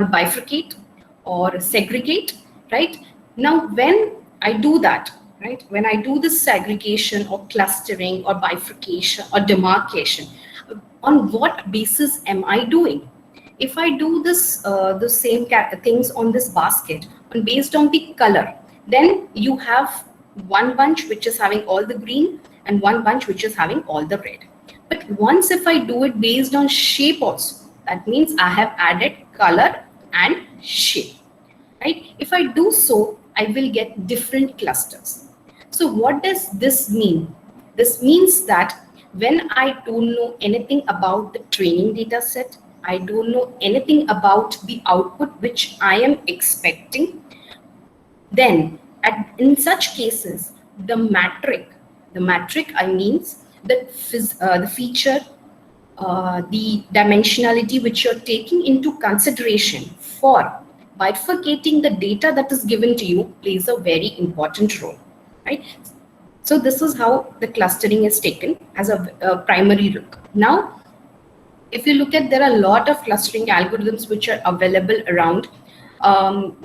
bifurcate or segregate, right? Now, when I do that, right, when I do this segregation or clustering or bifurcation or demarcation, on what basis am I doing? If I do this, the same things on this basket, and based on the color, then you have one bunch which is having all the green and one bunch which is having all the red. But once if I do it based on shape also, that means I have added color and shape, right? If I do so, I will get different clusters. So what does this mean? This means that when I don't know anything about the training data set, I don't know anything about the output which I am expecting, then in such cases, the metric I means the feature, the dimensionality which you're taking into consideration for bifurcating the data that is given to you plays a very important role, right? So this is how the clustering is taken as a primary look. Now, if you look at, there are a lot of clustering algorithms which are available around.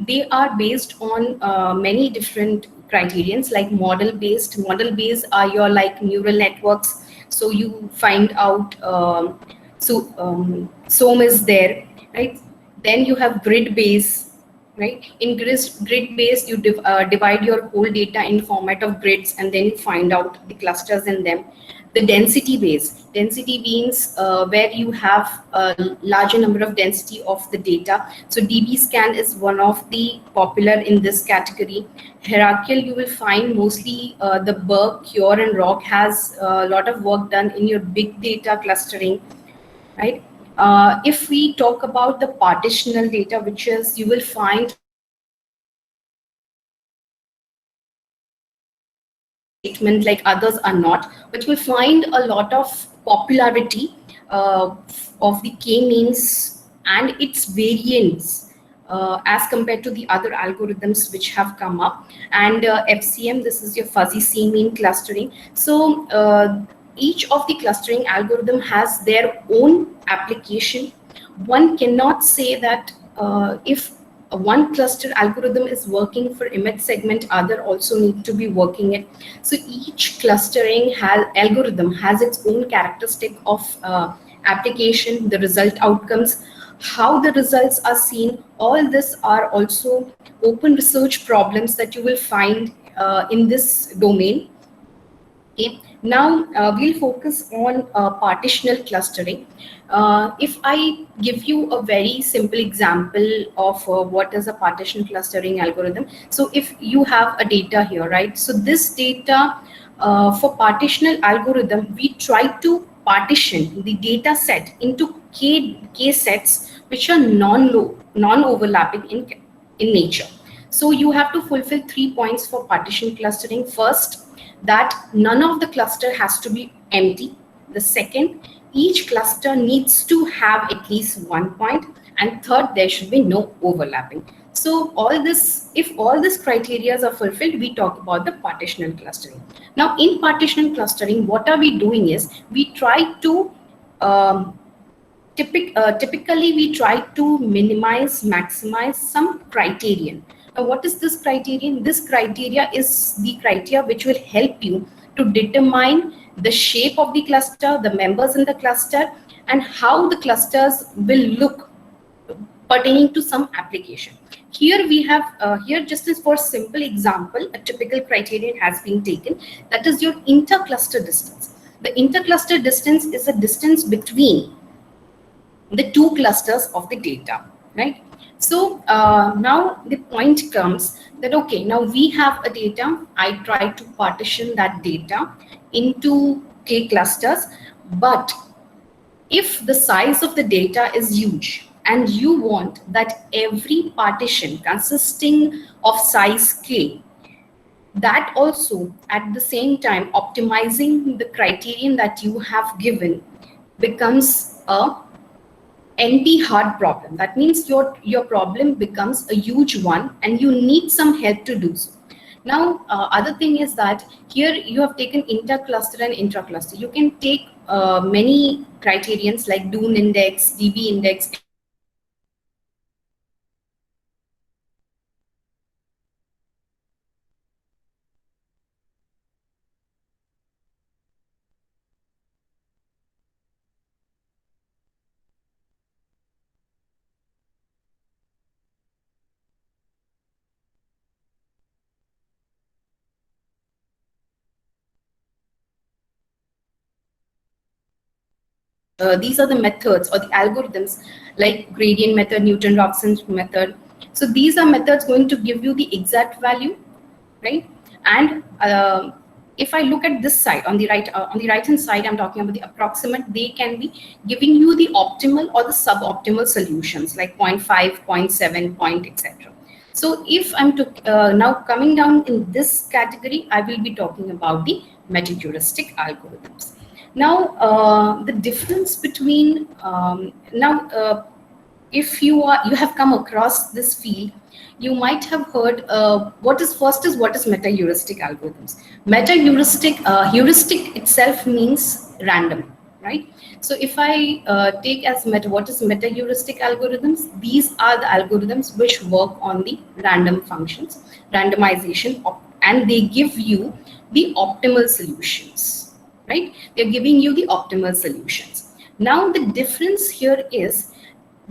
They are based on many different criterions, like model based. Model based are your like neural networks. So you find out, SOM is there, right? Then you have grid base, right? In grid base, you divide your whole data in format of grids, and then you find out the clusters in them. The density means where you have a larger number of density of the data. So DB scan is one of the popular in this category. Hierarchical, you will find mostly the Berg, Cure, and ROC has a lot of work done in your big data clustering, right? If we talk about the partitional data, which is, you will find statement like others are not, but we'll find a lot of popularity of the k-means and its variance as compared to the other algorithms which have come up. And FCM, this is your fuzzy c-mean clustering. So each of the clustering algorithm has their own application. One cannot say that if one cluster algorithm is working for image segment, other also need to be working it. So each clustering algorithm has its own characteristic of application, the result outcomes, how the results are seen. All this are also open research problems that you will find in this domain. Okay. Now we'll focus on partitional clustering. If I give you a very simple example of what is a partition clustering algorithm. So if you have a data here, right? So this data for partitional algorithm, we try to partition the data set into k sets which are non-overlapping in nature. So you have to fulfill 3 points for partition clustering. First, that none of the cluster has to be empty. The second, each cluster needs to have at least 1 point. And third, there should be no overlapping. So all this, if all these criteria are fulfilled, we talk about the partitional clustering. Now in partitional clustering, what are we doing is, we try to typically we try to minimize, maximize some criterion. Now, what is this criterion? This criteria is the criteria which will help you to determine the shape of the cluster, the members in the cluster, and how the clusters will look pertaining to some application. Here we have, here just as for simple example, a typical criterion has been taken, that is your intercluster distance. The intercluster distance is a distance between the two clusters of the data, right? So now the point comes that, okay, now we have a data. I try to partition that data into k clusters, but if the size of the data is huge and you want that every partition consisting of size k, that also at the same time optimizing the criterion that you have given becomes a NP hard problem. That means your problem becomes a huge one and you need some help to do so. Now, other thing is that here you have taken intercluster and intracluster. You can take many criterions like Dune index, DB index, these are the methods or the algorithms like gradient method, Newton-Raphson method. So these are methods going to give you the exact value, right? And if I look at this side on the right hand side, I'm talking about the approximate. They can be giving you the optimal or the suboptimal solutions like 0.5, 0.7, point, etc. So if I'm now coming down in this category, I will be talking about the meta-heuristic algorithms. Now, the difference between if you have come across this field, you might have heard what is meta-heuristic algorithms. Heuristic itself means random, right? So if I take as what is meta-heuristic algorithms, these are the algorithms which work on the random functions, randomization, and they give you the optimal solutions, right? They're giving you the optimal solutions. Now the difference here is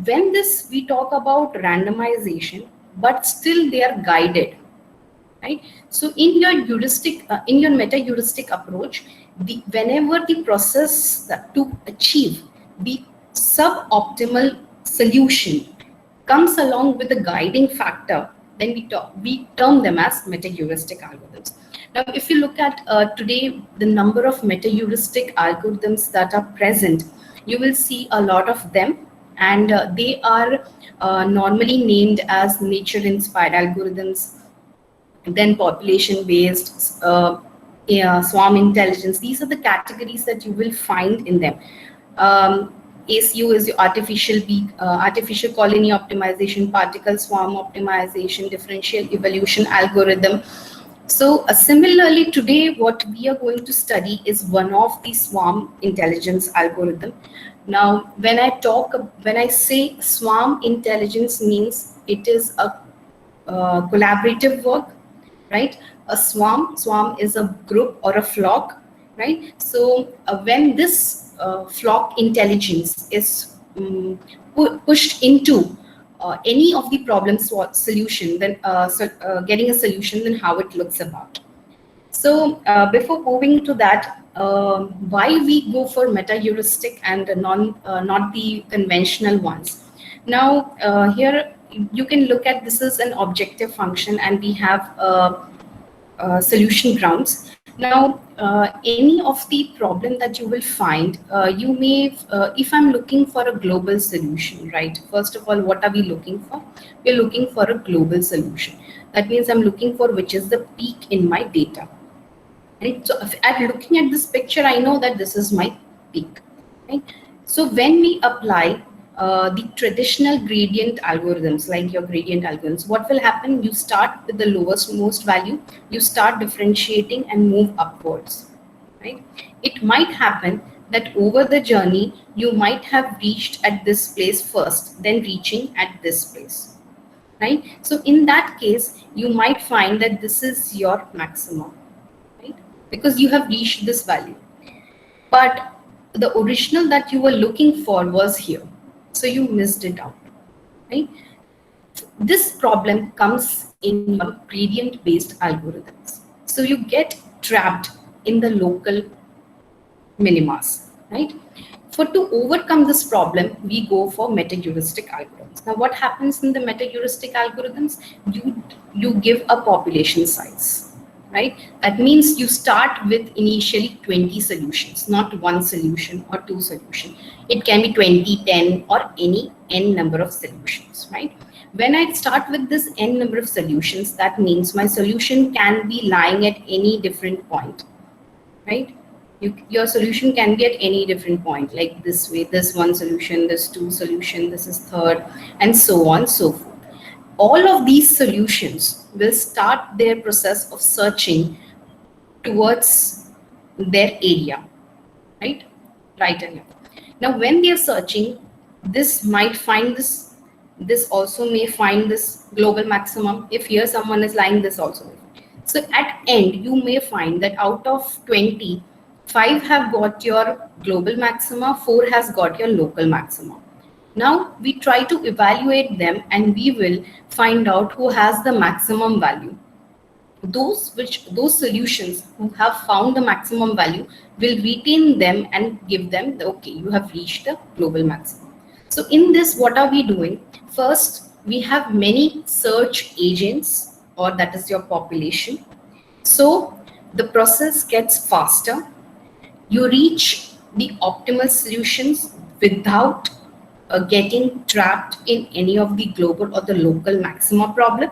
when we talk about randomization, but still they are guided, right? So in your in your meta-heuristic approach, whenever the process to achieve the suboptimal solution comes along with a guiding factor, then we term them as meta-heuristic algorithms. Now, if you look at today, the number of meta-heuristic algorithms that are present, you will see a lot of them, and they are normally named as nature-inspired algorithms, then population-based, swarm intelligence. These are the categories that you will find in them. ACU is your artificial colony optimization, particle swarm optimization, differential evolution algorithm. So similarly, today what we are going to study is one of the swarm intelligence algorithm. Now, when I say swarm intelligence, means it is a collaborative work, right? A swarm is a group or a flock, right? So when this flock intelligence is pushed into any of the problem solution, then getting a solution, then how it looks about. So before moving to that, why we go for meta-heuristic and not the conventional ones. Now here you can look at this as an objective function, and we have solution grounds. Now, any of the problem that you will find, you may, if I'm looking for a global solution, right? First of all, what are we looking for? We're looking for a global solution. That means I'm looking for which is the peak in my data. Right? So at looking at this picture, I know that this is my peak. Right? So when we apply the traditional gradient algorithms, like your gradient algorithms, what will happen? You start with the most value, you start differentiating and move upwards, right? It might happen that over the journey, you might have reached at this place first, then reaching at this place, right? So in that case, you might find that this is your maximum, right? Because you have reached this value. But the original that you were looking for was here. So you missed it out, right? This problem comes in your gradient-based algorithms. So you get trapped in the local minimas, right? To overcome this problem, we go for meta-heuristic algorithms. Now, what happens in the meta-heuristic algorithms? You give a population size, right? That means you start with initially 20 solutions, not one solution or two solutions. It can be 20, 10, or any n number of solutions, right? When I start with this n number of solutions, that means my solution can be lying at any different point, right? Your solution can be at any different point, like this way, this one solution, this two solution, this is third, and so on, so forth. All of these solutions will start their process of searching towards their area, right? Right and left. Now, when they are searching, this might find this. This also may find this global maximum. If here someone is lying, this also. So at end, you may find that out of 20, 5 have got your global maxima, 4 has got your local maxima. Now we try to evaluate them, and we will find out who has the maximum value, those solutions who have found the maximum value will retain them and give them the, okay, you have reached the global maximum. So in this, what are we doing? First, we have many search agents, or that is your population. So the process gets faster. You reach the optimal solutions without getting trapped in any of the global or the local maxima problem.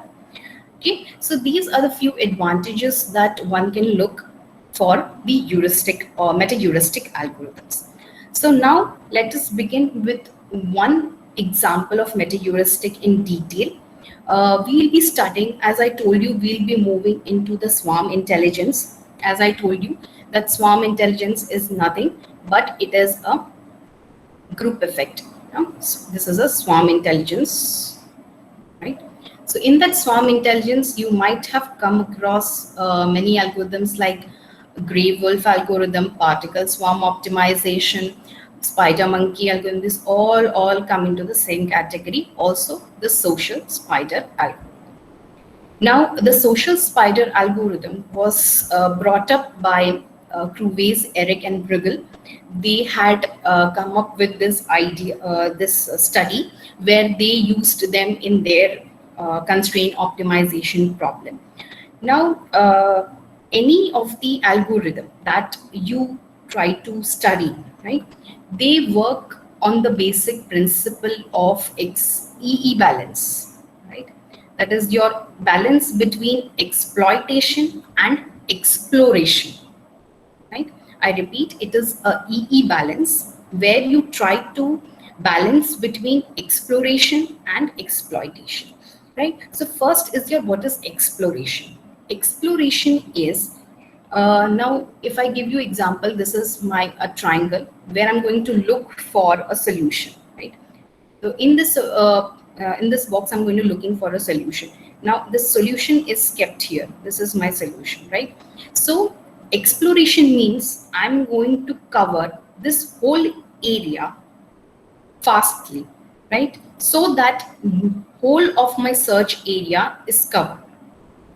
Okay, so these are the few advantages that one can look for the heuristic or meta-heuristic algorithms. So now let us begin with one example of meta-heuristic in detail. We'll be studying, as I told you, we'll be moving into the swarm intelligence. As I told you, that swarm intelligence is nothing but it is a group effect. So this is a swarm intelligence, right? So in that swarm intelligence, you might have come across many algorithms like gray wolf algorithm, particle swarm optimization, spider monkey algorithm. This all come into the same category. Also, the social spider algorithm. Now, the social spider algorithm was brought up by Cruves, Eric, and Bruegel. They had come up with this idea, this study, where they used them in their constraint optimization problem. Now, any of the algorithm that you try to study, right? They work on the basic principle of EE balance, right? That is your balance between exploitation and exploration, right? I repeat, it is a EE balance where you try to balance between exploration and exploitation, right? So first is your, what is exploration? Exploration is, now if I give you example, this is a triangle where I'm going to look for a solution, right? So in this box, I'm going to looking for a solution. Now the solution is kept here. This is my solution, right? So exploration means I'm going to cover this whole area fastly, right? So that whole of my search area is covered,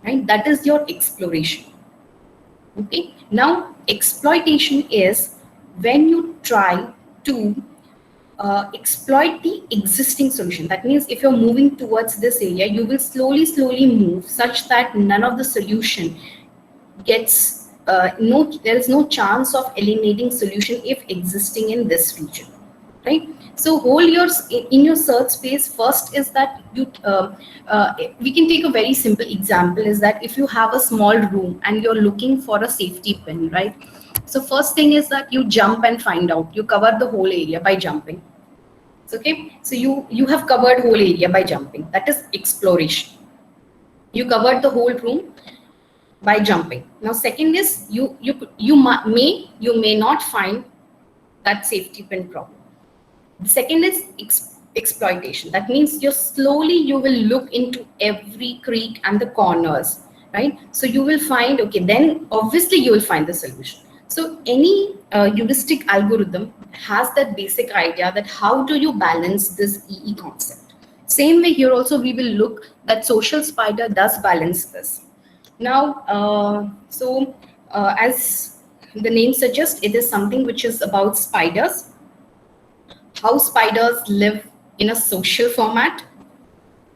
right? That is your exploration. Okay. Now exploitation is when you try to exploit the existing solution. That means if you're moving towards this area, you will slowly move such that none of the solution gets there is no chance of eliminating solution if existing in this region, right? So whole in your search space, first is that you we can take a very simple example, is that if you have a small room and you're looking for a safety pin, right? So first thing is that you jump and find out, you cover the whole area by jumping. Okay, so you have covered whole area by jumping. That is exploration. You covered the whole room by jumping. Now second is you may not find that safety pin problem. The second is exploitation. That means you will look into every creek and the corners, right? So you will find, okay, then obviously you will find the solution. So any heuristic algorithm has that basic idea that how do you balance this EE concept. Same way here also we will look that social spider does balance this. Now, as the name suggests, it is something which is about spiders, how spiders live in a social format,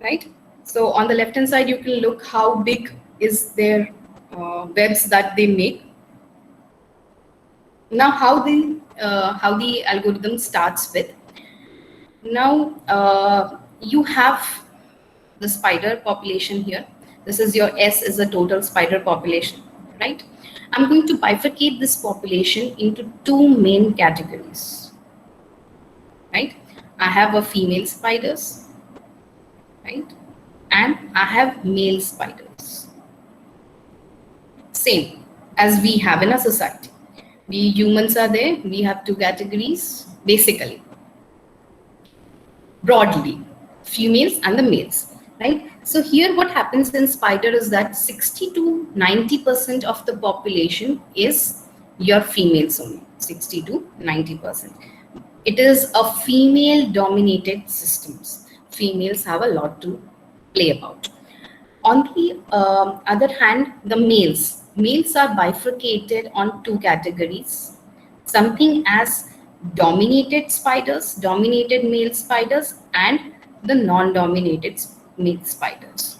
right? So on the left hand side, you can look how big is their webs that they make. Now, how the algorithm starts with. Now, you have the spider population here. This is your S is the total spider population, right? I'm going to bifurcate this population into two main categories, right? I have a female spiders, right? And I have male spiders. Same as we have in a society. We humans are there, we have two categories, basically. Broadly, females and the males, right? So here what happens in spider is that 60 to 90% of the population is your females only, 60 to 90%. It is a female dominated systems. Females have a lot to play about. On the other hand, the males are bifurcated on two categories, something as dominated male spiders, and the non-dominated male spiders.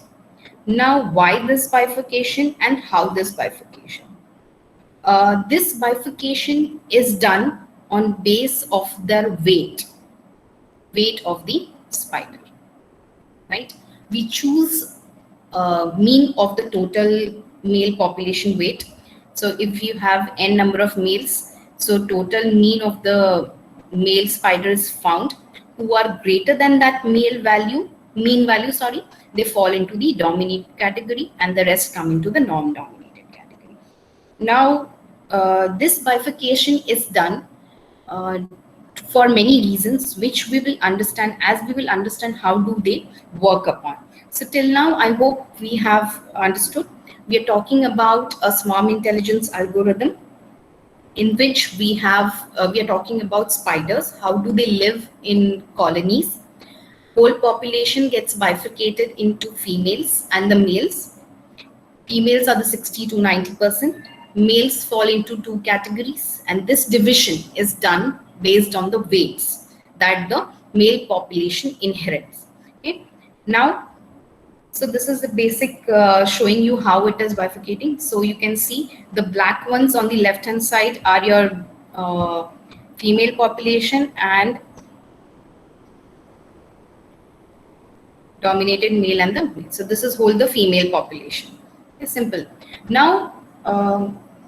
Now, why this bifurcation and how this bifurcation? This bifurcation is done on base of their weight of the spider, right? We choose mean of the total male population weight. So if you have n number of males, so total mean of the male spiders found who are greater than that mean value, sorry, they fall into the dominant category and the rest come into the non-dominated category. Now, this bifurcation is done uh, for many reasons, which we will understand as we will understand how do they work upon. So till now, I hope we have understood. We are talking about a swarm intelligence algorithm in which we are talking about spiders. How do they live in colonies? Whole population gets bifurcated into females and the males. Females are the 60 to 90%. Males fall into two categories, and this division is done based on the weights that the male population inherits. Okay. Now, so this is the basic showing you how it is bifurcating. So you can see the black ones on the left hand side are your female population and dominated male and the male. So this is whole the female population. It's simple. Now,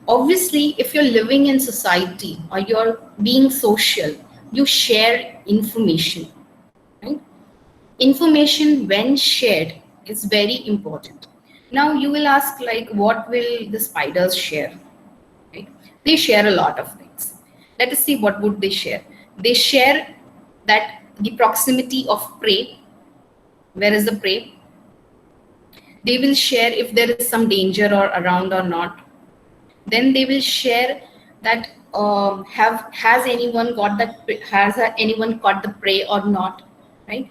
obviously, if you're living in society or you're being social, you share information. Right? Information when shared is very important. Now you will ask, like, what will the spiders share? Right? They share a lot of things. Let us see what would they share. They share that the proximity of prey. Where is the prey? They will share if there is some danger or around or not. Then they will share that has anyone caught the prey or not, right?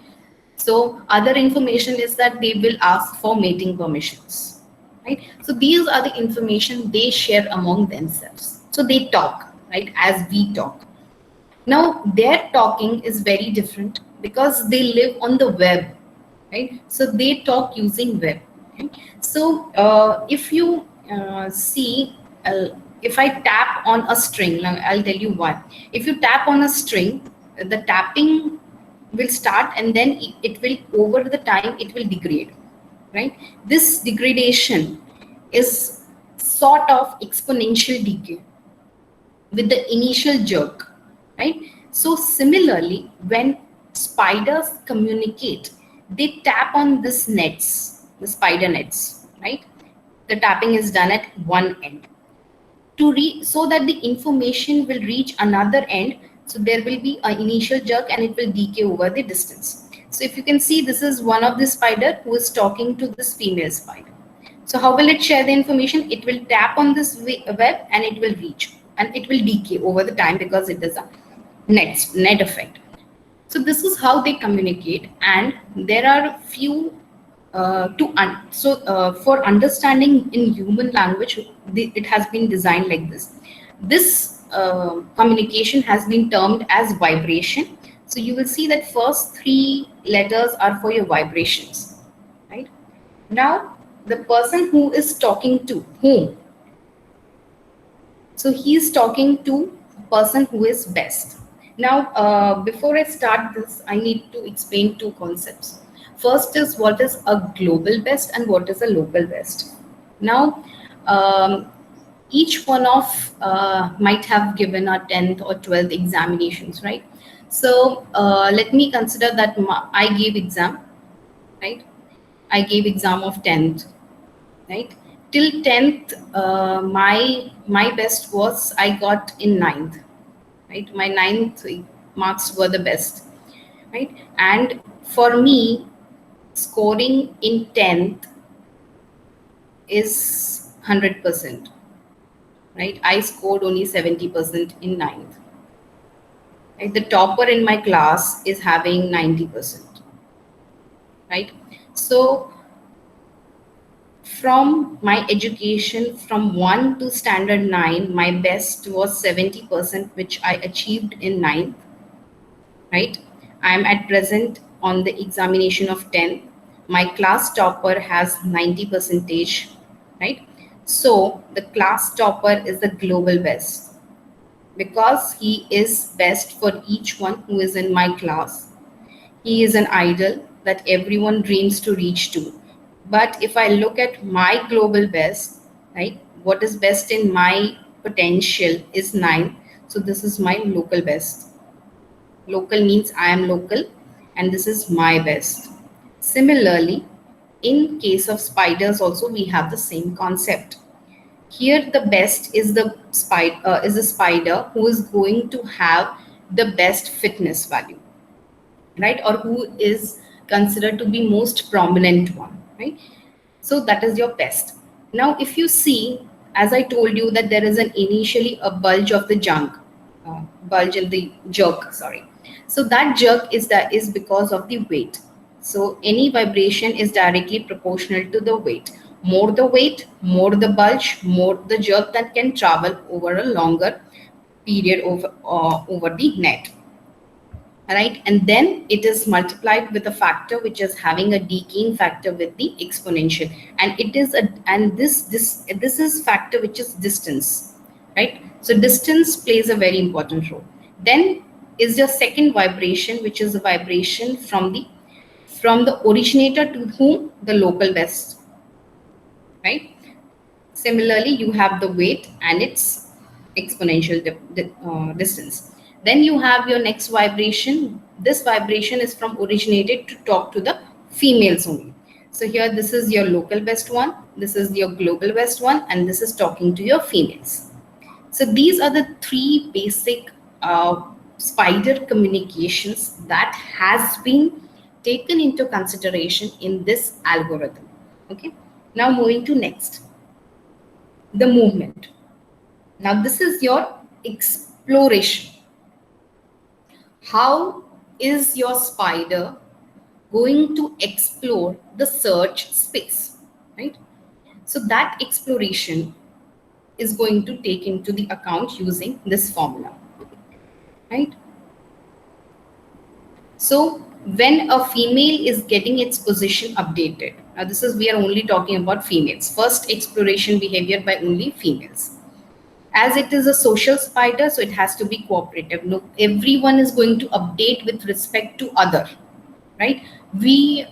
So other information is that they will ask for mating permissions, right? So these are the information they share among themselves. So they talk, right, as we talk. Now their talking is very different because they live on the web, right? So they talk using web. Okay? So if you see, if I tap on a string, now I'll tell you why. If you tap on a string, the tapping will start and then it will, over the time, it will degrade, right? This degradation is sort of exponential decay with the initial jerk, right? So similarly, when spiders communicate, they tap on this nets, the spider nets, right? The tapping is done at one end so that the information will reach another end. So there will be an initial jerk and it will decay over the distance. So if you can see, this is one of the spider who is talking to this female spider. So how will it share the information? It will tap on this web and it will reach and it will decay over the time because it is a net effect. So this is how they communicate, and there are few for understanding in human language, it has been designed like this. This communication has been termed as vibration. So you will see that first three letters are for your vibrations, right? Now the person who is talking to whom, so he is talking to a person who is best. Now, before I start this, I need to explain two concepts. First is what is a global best and what is a local best. Now, each one of might have given a 10th or 12th examinations, right? So let me consider that I gave exam, right? I gave exam of 10th, right? Till 10th, my best was I got in 9th, right? My 9th marks were the best, right? And for me, scoring in 10th is 100%, right? I scored only 70% in 9th. Right? The topper in my class is having 90%, right? So from my education from 1 to standard 9, my best was 70%, which I achieved in 9, right? I am at present on the examination of 10. My class topper has 90 percentage, right? So the class topper is the global best because he is best for each one who is in my class. He is an idol that everyone dreams to reach to. But if I look at my global best, right, what is best in my potential is 9. So this is my local best. Local means I am local and this is my best. Similarly, in case of spiders also we have the same concept. Here the best is the spider who is going to have the best fitness value, right? Or who is considered to be most prominent one, right? So that is your best. Now, if you see, as I told you that there is an initially a bulge of the bulge in the jerk, sorry. So that jerk is because of the weight. So any vibration is directly proportional to the weight. More the weight, more the bulge, more the jerk that can travel over a longer period over the net, right? And then it is multiplied with a factor which is having a decaying factor with the exponential, and it is a and this is factor which is distance, right? So distance plays a very important role. Then is your second vibration, which is a vibration from the originator to whom the local best, right? Similarly, you have the weight and its exponential distance. Then you have your next vibration. This vibration is from originated to talk to the females only. So here, this is your local best one, this is your global best one, and this is talking to your females. So these are the three basic spider communications that has been taken into consideration in this algorithm. Okay. Now moving to next, the movement. Now this is your exploration. How is your spider going to explore the search space, right? So that exploration is going to take into the account using this formula, right? So when a female is getting its position updated, now this is, we are only talking about females, first exploration behavior by only females. As it is a social spider, so it has to be cooperative. No, everyone is going to update with respect to other, right? We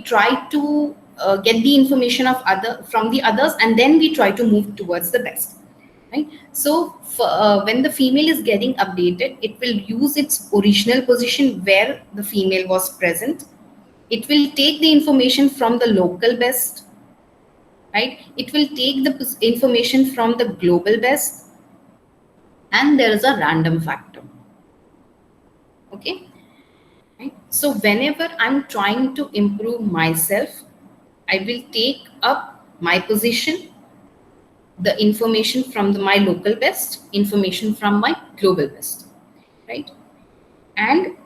try to get the information of other from the others, and then we try to move towards the best, right? So when the female is getting updated, it will use its original position where the female was present. It will take the information from the local best, right? It will take the information from the global best, and there is a random factor. Okay, right? So whenever I'm trying to improve myself, I will take up my position, the information from my local best, information from my global best, right? And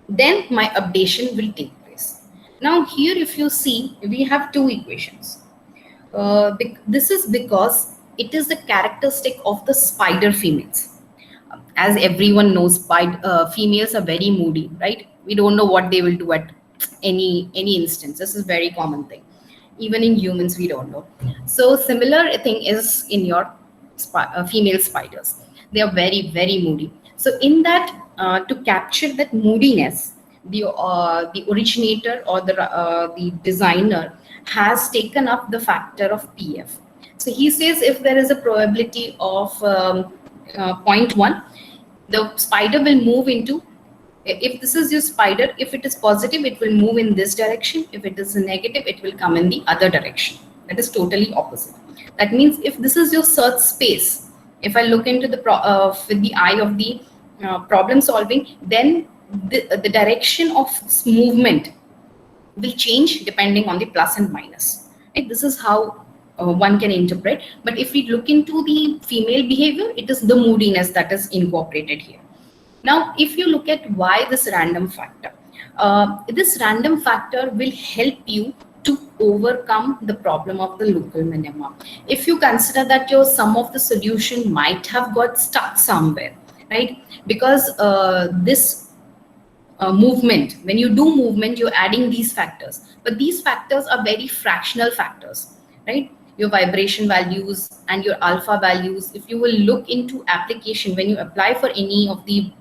then my updation will take place. Now here, if you see, we have two equations. This is because it is the characteristic of the spider females. As everyone knows, females are very moody, right? We don't know what they will do at any instance. This is very common thing. Even in humans, we don't know. So similar thing is in your female spiders. They are very, very moody. So in that, to capture that moodiness, the originator or the designer has taken up the factor of PF. So he says if there is a probability of 0.1, the spider will move into, if this is your spider, if it is positive, it will move in this direction. If it is negative, it will come in the other direction. That is totally opposite. That means if this is your search space, if I look into the with the eye of the problem solving, then the direction of movement will change depending on the plus and minus. Right? This is how one can interpret. But if we look into the female behavior, it is the moodiness that is incorporated here. Now, if you look at why this random factor will help you to overcome the problem of the local minima. If you consider that your some of the solution might have got stuck somewhere, right? Because this movement, when you do movement, you're adding these factors, but these factors are very fractional factors, right? Your vibration values and your alpha values, if you will look into application when you apply for any of the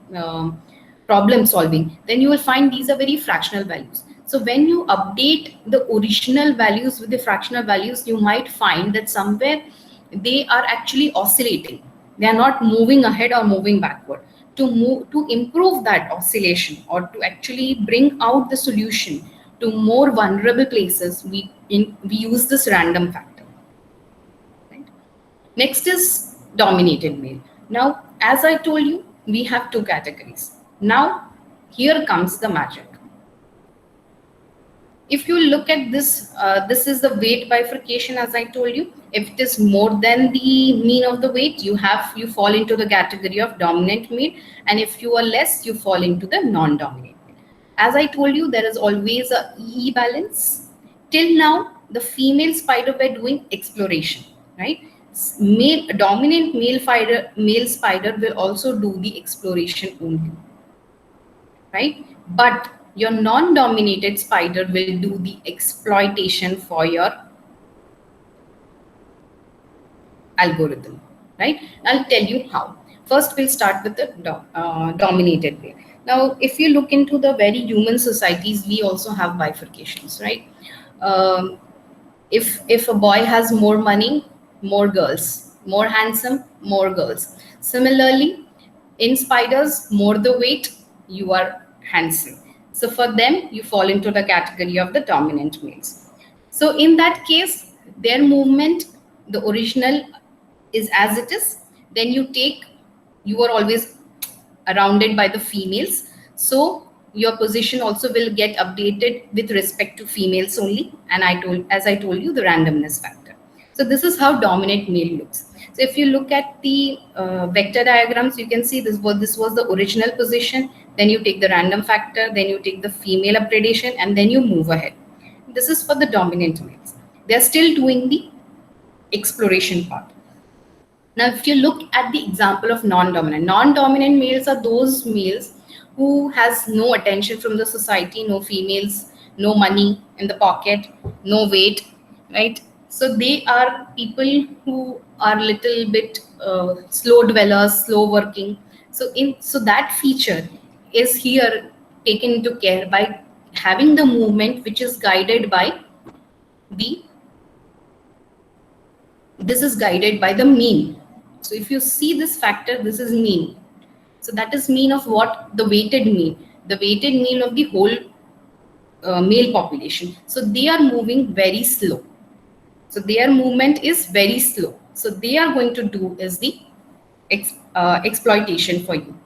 problem solving, then you will find these are very fractional values. So when you update the original values with the fractional values, you might find that somewhere they are actually oscillating. They are not moving ahead or moving backward. To improve that oscillation, or to actually bring out the solution to more vulnerable places, we use this random factor, right? Next is dominated male. Now, as I told you, we have two categories. Now, here comes the magic. If you look at this, this is the weight bifurcation, as I told you. If it is more than the mean of the weight, you fall into the category of dominant male, and if you are less, you fall into the non-dominant male. As I told you, there is always a EE balance. Till now, the female spider were doing exploration, right? Dominant male spider will also do the exploration only, right? But your non-dominated spider will do the exploitation for your algorithm, right? I'll tell you how. First, we'll start with the dominated way. Now, if you look into the very human societies, we also have bifurcations, right? Um, if a boy has more money, more girls, more handsome, more girls. Similarly, in spiders, more the weight, you are handsome. So for them, you fall into the category of the dominant males. So in that case, their movement, the original is as it is. Then you are always surrounded by the females. So your position also will get updated with respect to females only. And as I told you, the randomness factor. So this is how dominant male looks. So if you look at the vector diagrams, you can see this was the original position. Then you take the random factor, then you take the female upgradation, and then you move ahead. This is for the dominant males. They are still doing the exploration part. Now, if you look at the example of non-dominant males are those males who has no attention from the society, no females, no money in the pocket, no weight, right? So they are people who are little bit slow dwellers, slow working. So that feature is here taken into care by having the movement which is guided by the this is guided by the mean. So if you see this factor, this is mean. So that is mean of what? The weighted mean. The weighted mean of the whole male population. So they are moving very slow. So their movement is very slow. So they are going to do is the exploitation for you.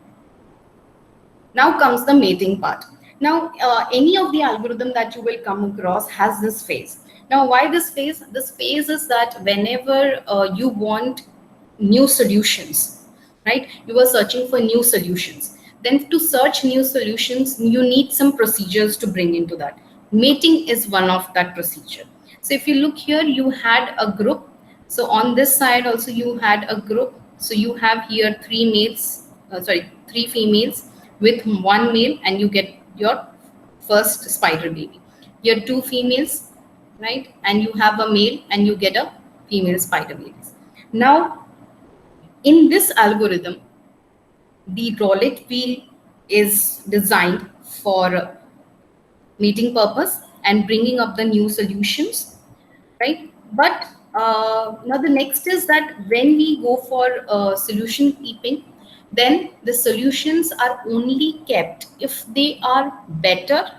Now comes the mating part. Now, any of the algorithm that you will come across has this phase. Now, why this phase? This phase is that whenever you want new solutions, right? You are searching for new solutions. Then to search new solutions, you need some procedures to bring into that. Mating is one of that procedure. So if you look here, you had a group. So on this side also you had a group. So you have here three females with one male, and you get your first spider baby. You have two females, right? And you have a male and you get a female spider babies. Now, in this algorithm, the roulette wheel is designed for mating purpose and bringing up the new solutions, right? But now the next is that when we go for solution keeping, then the solutions are only kept if they are better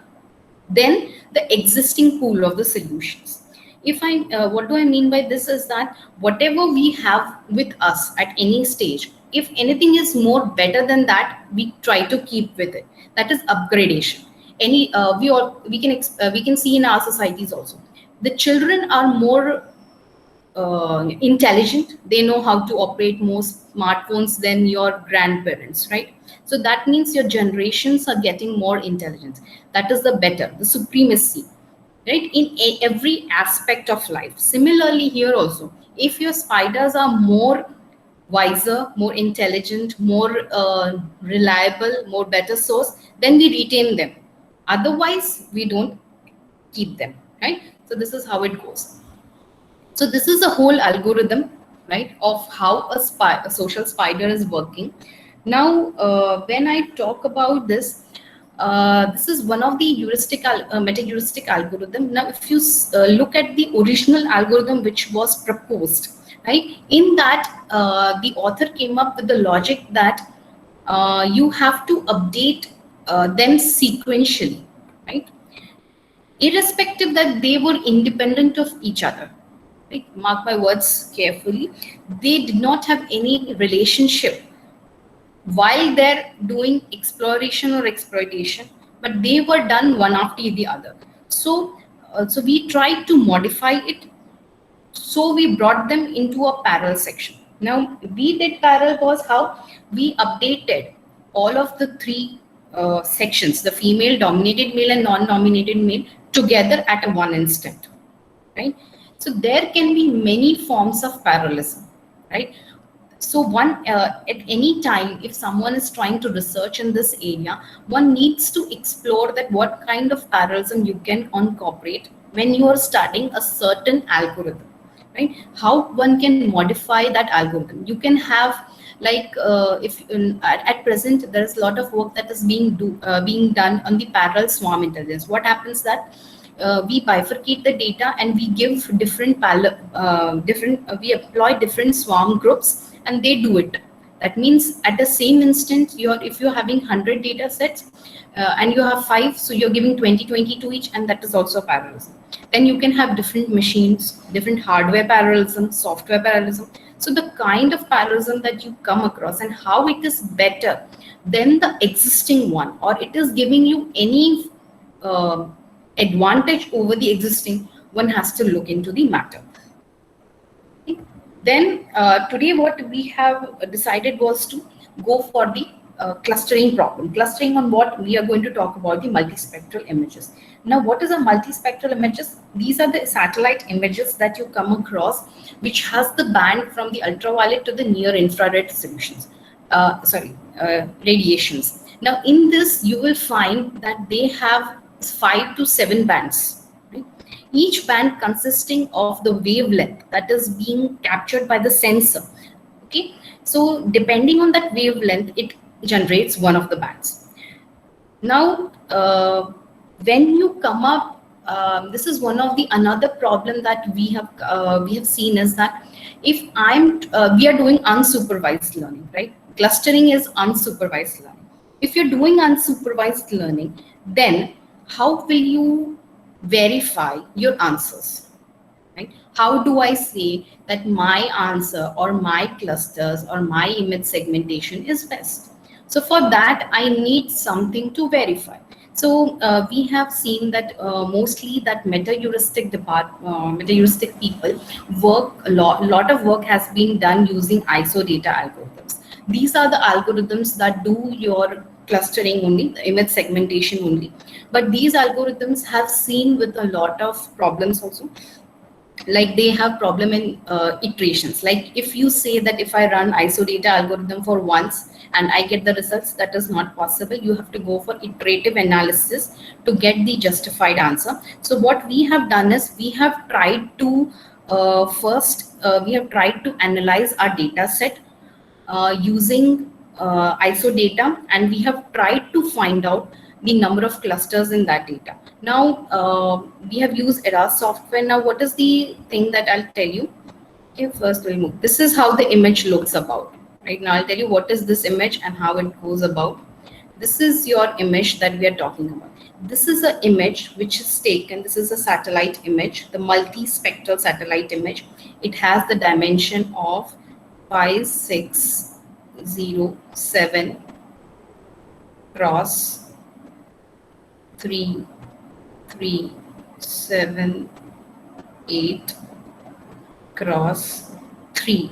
than the existing pool of the solutions. What do I mean by this is that whatever we have with us at any stage, if anything is more better than that, we try to keep with it. That is upgradation. We can see in our societies also, the children are more intelligent. They know how to operate more smartphones than your grandparents, right? So that means your generations are getting more intelligence. That is the better, the supremacy. right? In every aspect of life. Similarly, here also, if your spiders are more wiser, more intelligent, more reliable, more better source, then we retain them. Otherwise, we don't keep them, right? So this is how it goes. So this is a whole algorithm, right, of how a social spider is working. Now, when I talk about this, this is one of the meta-heuristic algorithm. Now, if you look at the original algorithm which was proposed, right, in that the author came up with the logic that you have to update them sequentially, right, irrespective that they were independent of each other. Right? Mark my words carefully. They did not have any relationship while they're doing exploration or exploitation, but they were done one after the other. So we tried to modify it. So we brought them into a parallel section. Now we did parallel was how we updated all of the three sections, the female, dominated male, and non-dominated male, together at a one instant, right? So there can be many forms of parallelism, right? So one at any time, if someone is trying to research in this area, one needs to explore that what kind of parallelism you can incorporate when you are studying a certain algorithm, right? How one can modify that algorithm. You can have like if at present there is a lot of work that is being done on the parallel swarm intelligence. What happens that we bifurcate the data and we give we employ different swarm groups and they do it. That means at the same instant, if you're having 100 data sets and you have 5, so you're giving 20 to each, and that is also parallelism. Then you can have different machines, different hardware parallelism, software parallelism. So the kind of parallelism that you come across and how it is better than the existing one, or it is giving you any advantage over the existing, one has to look into the matter. Then today what we have decided was to go for the clustering problem. Clustering on what? We are going to talk about the multispectral images. Now, what is a multispectral images? These are the satellite images that you come across, which has the band from the ultraviolet to the near infrared solutions. Radiations. Now, in this, you will find that they have 5 to 7 bands. Right? Each band consisting of the wavelength that is being captured by the sensor. Okay, so depending on that wavelength, it generates one of the bands. Now, when you come up, this is one of the another problem that we have seen is that if we are doing unsupervised learning, right? Clustering is unsupervised learning. If you're doing unsupervised learning, then how will you verify your answers? Right? How do I say that my answer or my clusters or my image segmentation is best? So for that, I need something to verify. So we have seen that mostly that meta-heuristic people work a lot of work has been done using ISO data algorithms. These are the algorithms that do your clustering only, the image segmentation only. But these algorithms have seen with a lot of problems also. Like they have problem in iterations. Like if you say that if I run ISO data algorithm for once and I get the results, that is not possible. You have to go for iterative analysis to get the justified answer. So what we have done is we have tried to analyze our data set using ISO data, and we have tried to find out the number of clusters in that data. Now we have used ERA software. Now what is the thing that I'll tell you? Okay, first we'll move. This is how the image looks about. Right now I'll tell you what is this image and how it goes about. This is your image that we are talking about. This is an image which is taken. This is a satellite image, the multispectral satellite image. It has the dimension of 5607 cross 3378 cross 3.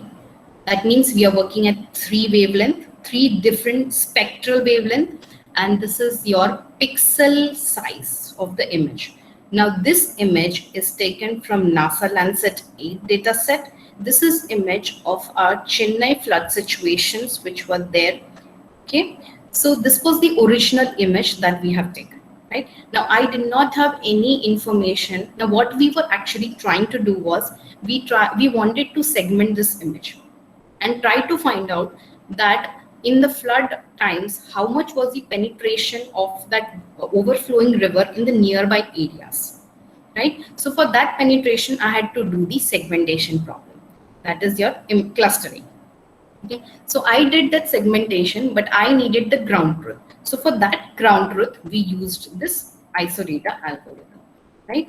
That means we are working at 3 wavelength, 3 different spectral wavelength, and this is your pixel size of the image. Now this image is taken from NASA Landsat 8 dataset. This is image of our Chennai flood situations which were there. Okay, so this was the original image that we have taken. Right now, I did not have any information. Now, what we were actually trying to do was we wanted to segment this image and try to find out that in the flood times, how much was the penetration of that overflowing river in the nearby areas, right? So for that penetration, I had to do the segmentation problem. That is your clustering. Okay, so I did that segmentation, but I needed the ground truth. So for that ground truth, we used this isodata algorithm, right?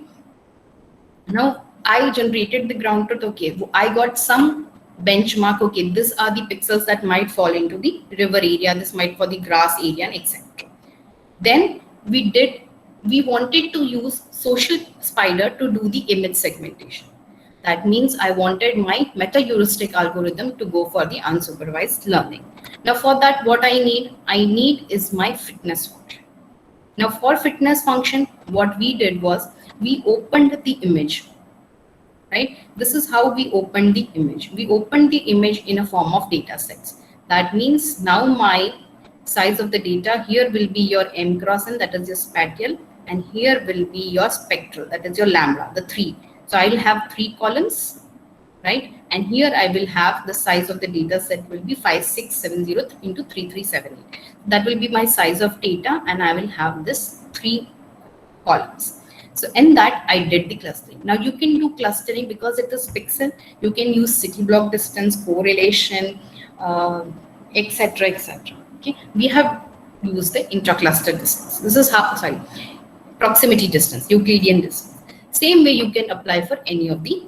Now I generated the ground truth. Okay, I got some benchmark. Okay, these are the pixels that might fall into the river area. This might for the grass area, and etc. Then we wanted to use social spider to do the image segmentation. That means I wanted my meta-heuristic algorithm to go for the unsupervised learning. Now for that, what I need is my fitness function. Now for fitness function, what we did was we opened the image, right? This is how we opened the image. We opened the image in a form of data sets. That means now my size of the data here will be your M cross N, that is your spatial, and here will be your spectral, that is your lambda, the 3. So I will have 3 columns, right? And here I will have the size of the data set will be 5670 into 3378. That will be my size of data, and I will have this 3 columns. So in that I did the clustering. Now you can do clustering because it is pixel. You can use city block distance, correlation, etc., etc. Okay, we have used the intra-cluster distance. This is how, proximity distance, Euclidean distance. Same way you can apply for any of the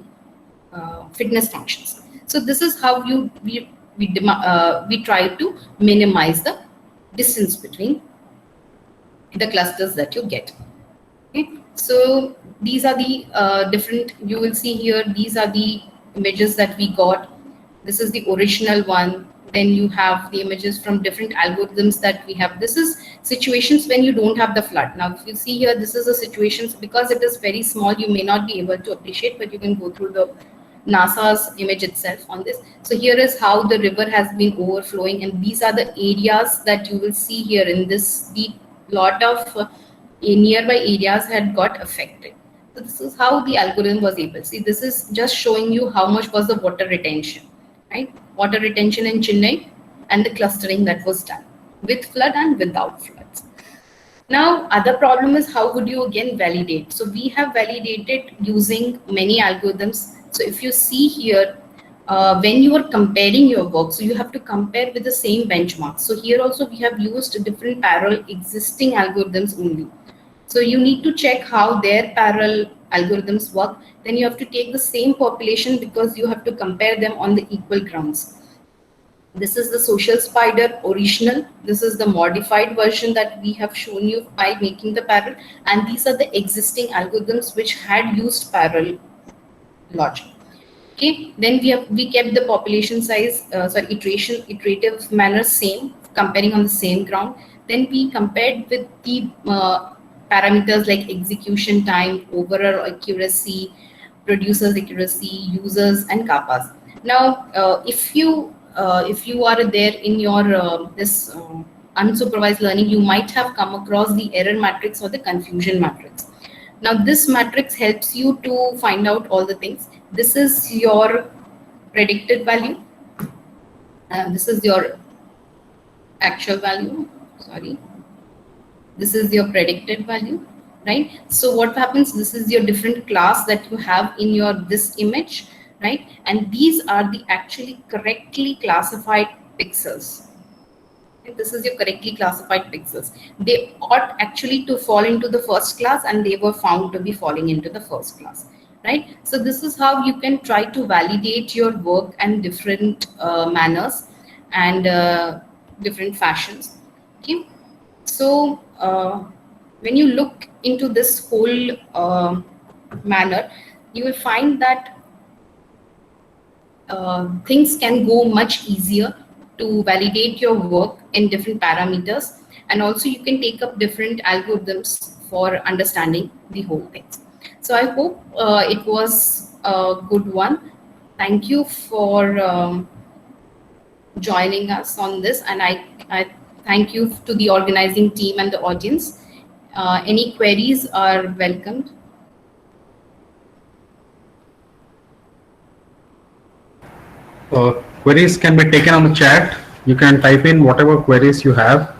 fitness functions. So this is how we try to minimize the distance between the clusters that you get. Okay, so these are the different. You will see here. These are the images that we got. This is the original one. Then you have the images from different algorithms that we have. This is situations when you don't have the flood. Now, if you see here, this is a situation because it is very small, you may not be able to appreciate, but you can go through the NASA's image itself on this. So here is how the river has been overflowing, and these are the areas that you will see here in this. The lot of nearby areas had got affected. So this is how the algorithm was able. See, this is just showing you how much was the water retention. Right? Water retention in Chennai and the clustering that was done with flood and without floods. Now, other problem is how would you again validate? So we have validated using many algorithms. So if you see here, when you are comparing your work, so you have to compare with the same benchmark. So here also we have used different parallel existing algorithms only. So you need to check how their parallel algorithms work. Then you have to take the same population because you have to compare them on the equal grounds. This is the social spider original. This is the modified version that we have shown you by making the parallel. And these are the existing algorithms which had used parallel logic. Okay, then we kept the population size, iterative manner same, comparing on the same ground. Then we compared with the parameters like execution time, overall accuracy, producers accuracy, users, and kappas. Now, if you are there in your this unsupervised learning, you might have come across the error matrix or the confusion matrix. Now, this matrix helps you to find out all the things. This is your predicted value. This is your actual value. Sorry. This is your predicted value, right? So what happens, this is your different class that you have in your this image, right? And these are the actually correctly classified pixels. And this is your correctly classified pixels. They ought actually to fall into the first class, and they were found to be falling into the first class, right? So this is how you can try to validate your work and different manners and different fashions. Okay. So when you look into this whole manner, you will find that things can go much easier to validate your work in different parameters, and also you can take up different algorithms for understanding the whole thing. So I hope it was a good one. Thank you for joining us on this, and I thank you to the organizing team and the audience. Any queries are welcomed. Queries can be taken on the chat. You can type in whatever queries you have.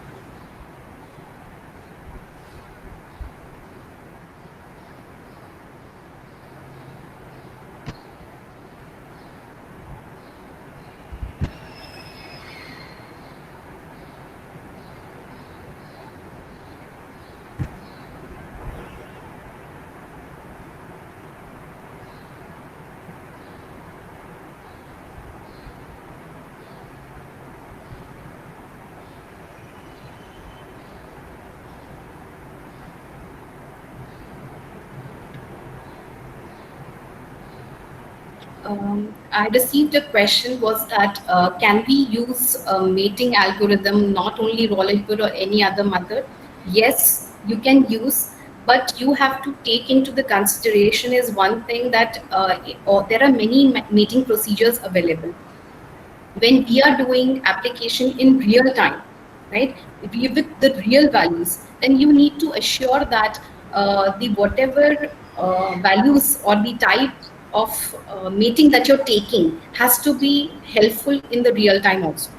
I received a question was that can we use a mating algorithm, not only Rollewood or any other method? Yes, you can use, but you have to take into the consideration is one thing that or there are many mating procedures available. When we are doing application in real time, right, with the real values, then you need to assure that the whatever values or the type of mating that you're taking has to be helpful in the real time also,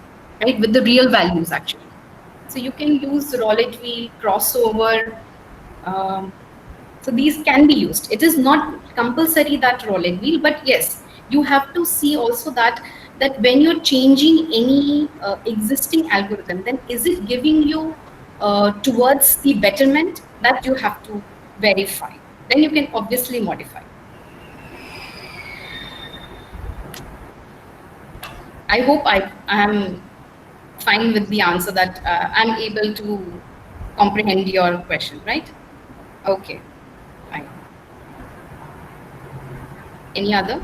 right, with the real values actually. So you can use roulette wheel, crossover, um, so these can be used. It is not compulsory that roulette wheel, but yes, you have to see also that when you're changing any existing algorithm, then is it giving you towards the betterment, that you have to verify. Then you can obviously modify. I hope I am fine with the answer, that I'm able to comprehend your question, right? Okay, fine. Any other?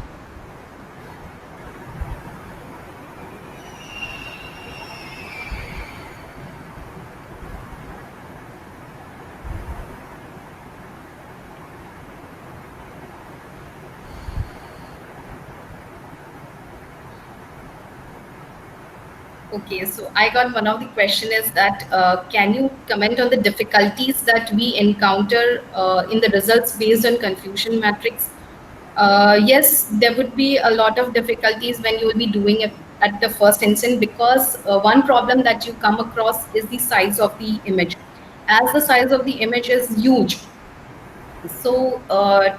Okay, so I got one of the question is that can you comment on the difficulties that we encounter in the results based on confusion matrix? Yes, there would be a lot of difficulties when you will be doing it at the first instant, because one problem that you come across is the size of the image. As the size of the image is huge, so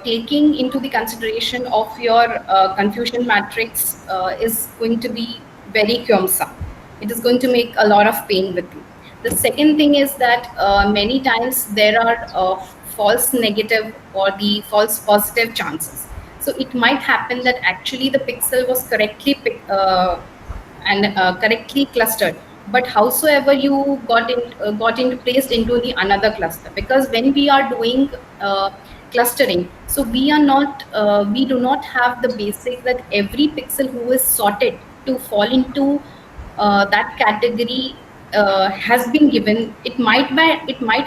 taking into the consideration of your confusion matrix is going to be very cumbersome. It is going to make a lot of pain with you. The second thing is that many times there are false negative or the false positive chances. So it might happen that actually the pixel was correctly clustered, but howsoever you got into placed into the another cluster, because when we are doing clustering, so we do not have the basic that every pixel who is sorted to fall into that category has been given. It might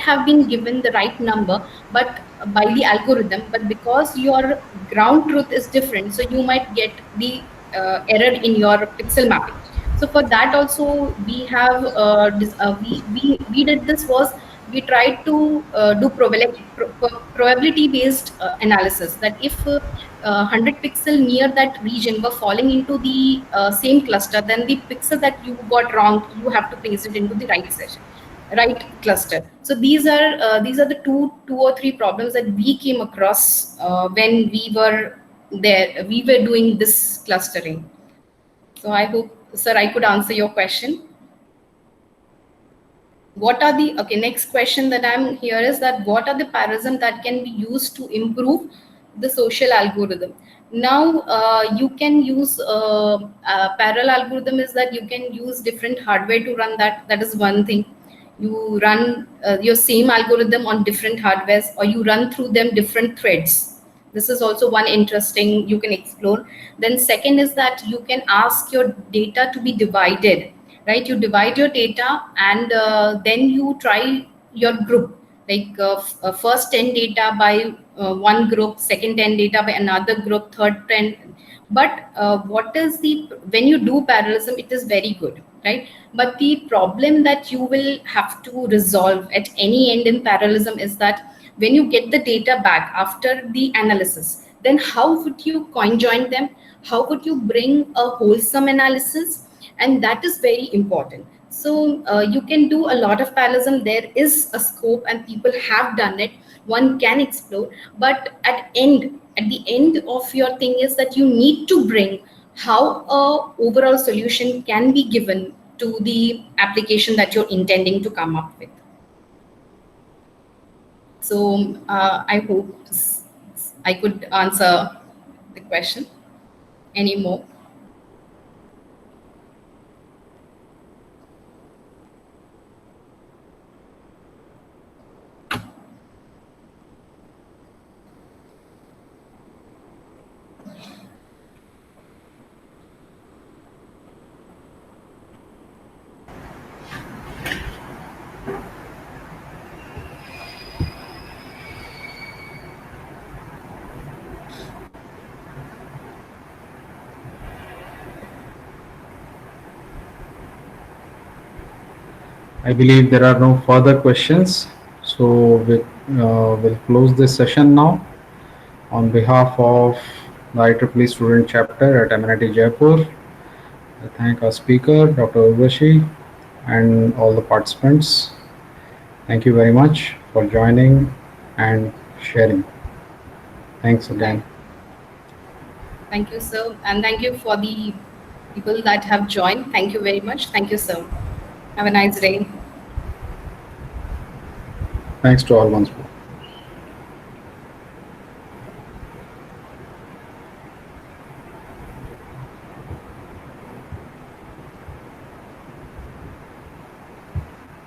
have been given the right number, but by the algorithm, but because your ground truth is different, so you might get the error in your pixel mapping. So for that also we have we did this was we tried to do probability based analysis, that if 100 pixel near that region were falling into the same cluster, then the pixel that you got wrong, you have to place it into the right section, right cluster. So these are the two or three problems that we came across when we were doing this clustering. So I hope, sir, I could answer your question. What are the, okay, next question that I'm here is that what are the parallelism that can be used to improve the social algorithm? Now you can use parallel algorithm is that you can use different hardware to run that is one thing. You run your same algorithm on different hardwares, or you run through them different threads. This is also one interesting you can explore. Then second is that you can ask your data to be divided, right? You divide your data, and then you try your group. like first 10 data by one group, second 10 data by another group, third 10. But what is the, when you do parallelism, it is very good, right? But the problem that you will have to resolve at any end in parallelism is that when you get the data back after the analysis, then how would you conjoin them? How would you bring a wholesome analysis? And that is very important. So you can do a lot of parallelism. There is a scope and people have done it. One can explore, but at the end of your thing is that you need to bring how a overall solution can be given to the application that you're intending to come up with. So I hope I could answer the question. Any more? I believe there are no further questions. So we'll close this session now. On behalf of the IEEE student chapter at MNIT Jaipur, I thank our speaker, Dr. Urvashi, and all the participants. Thank you very much for joining and sharing. Thanks again. Thank you, sir. And thank you for the people that have joined. Thank you very much. Thank you, sir. Have a nice day. Thanks to all once more.